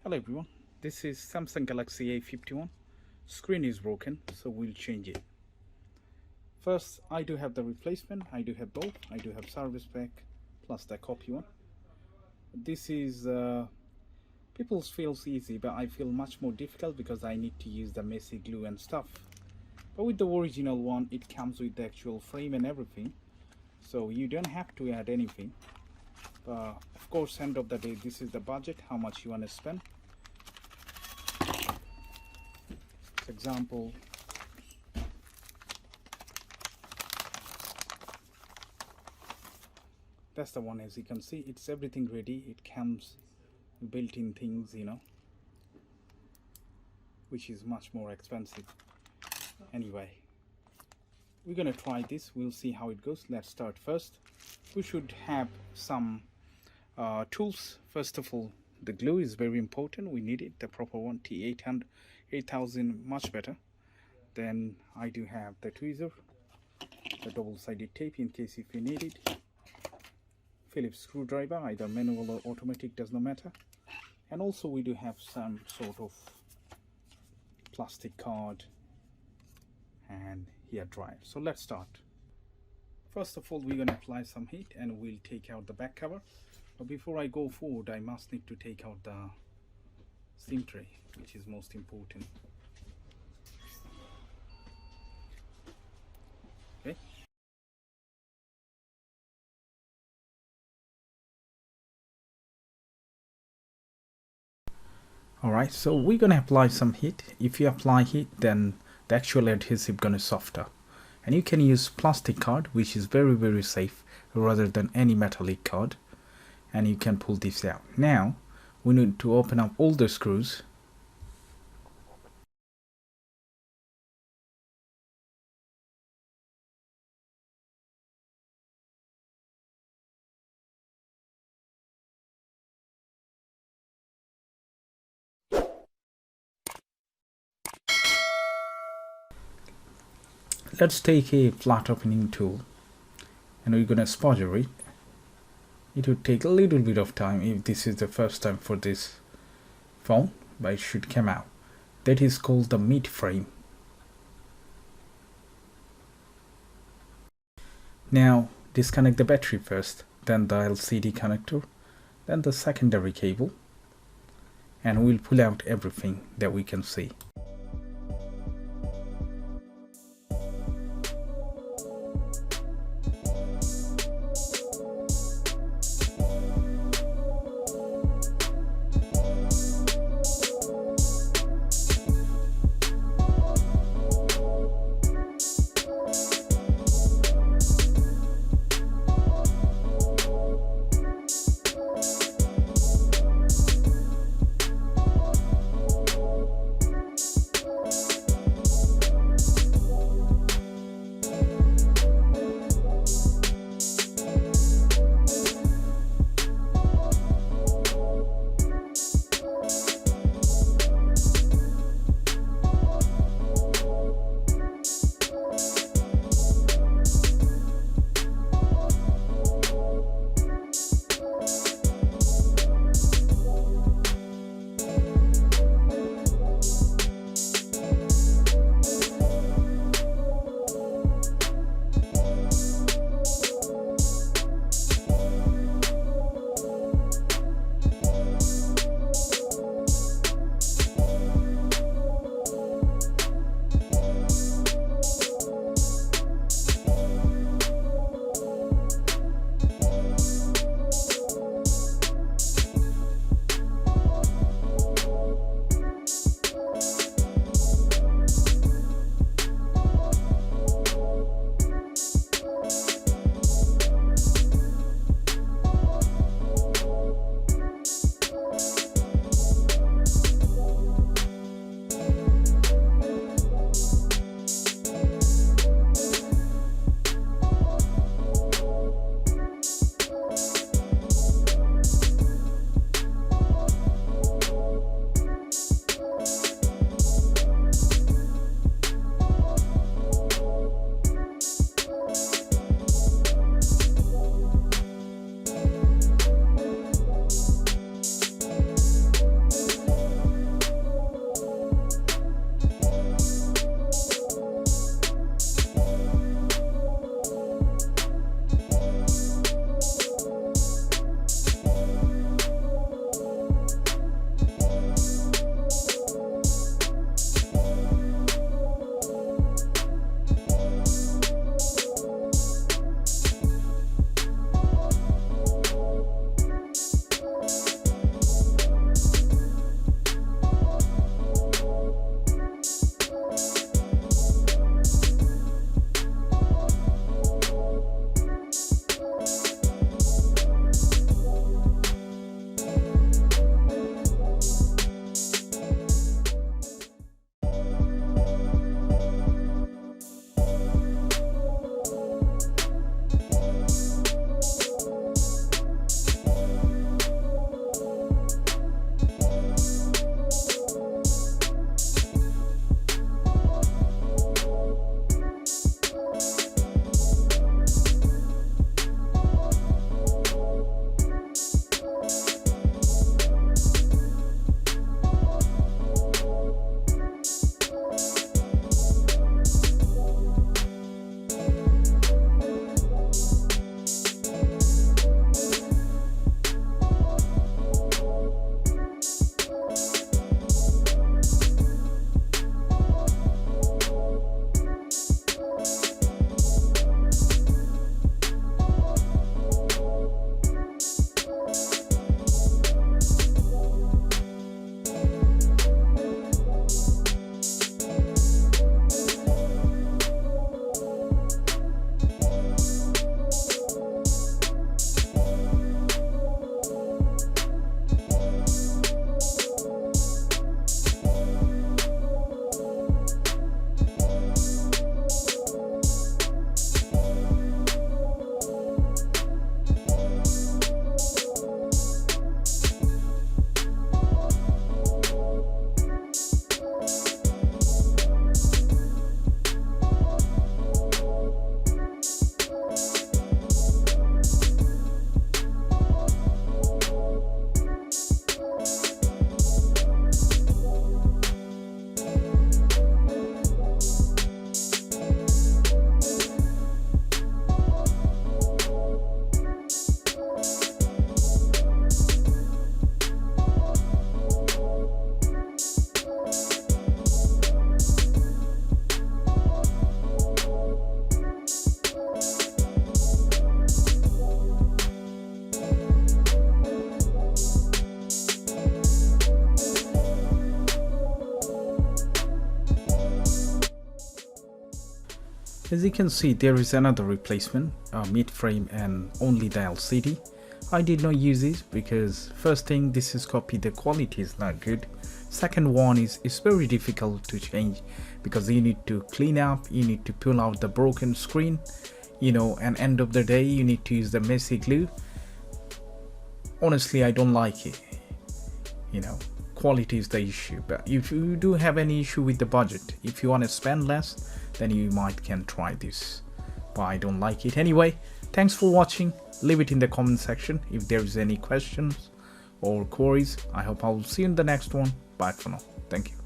Hello everyone, this is Samsung Galaxy A51. Screen is broken, so we'll change it. First, I do have the replacement, I do have both. I do have service pack plus the copy one. This is, people feels easy, but I feel much more difficult because I need to use the messy glue and stuff. But with the original one, it comes with the actual frame and everything, so you don't have to add anything. Of course, end of the day, this is the budget, how much you want to spend. For example, that's the one. As you can see, it's everything ready. It comes built-in things, which is much more expensive. Anyway, we're gonna try this. We'll see how it goes. Let's start. First, we should have some tools. First of all, the glue is very important. We need it, the proper one. T800 8000, much better. Then I do have the tweezer, the double-sided tape in case if you need it, Phillips screwdriver, either manual or automatic, does not matter. And also we do have some sort of plastic card and hair dryer. So let's start. First of all, we're going to apply some heat and we'll take out the back cover. But before I go forward, I must need to take out the SIM tray, which is most important. Okay. Alright, so we're gonna apply some heat. If you apply heat, then the actual adhesive gonna softer. And you can use plastic card, which is very safe rather than any metallic card. And you can pull this out. Now we need to open up all the screws. Let's take a flat opening tool and we're gonna spudger it. It would take a little bit of time if this is the first time for this phone, but it should come out. That is called the mid frame. Now disconnect the battery first, then the LCD connector, then the secondary cable, and we'll pull out everything that we can see. As you can see, there is another replacement, mid frame and only the LCD. I did not use this because first thing, this is copy, the quality is not good. Second one is it's very difficult to change because you need to clean up, you need to pull out the broken screen, you know, and end of the day you need to use the messy glue. Honestly, I don't like it, you know. Quality is the issue. But if you do have any issue with the budget, if you want to spend less, then you can try this, but I don't like it. Anyway, thanks for watching. Leave it in the comment section if there is any questions or queries. I hope I will see you in the next one. Bye for now. Thank you.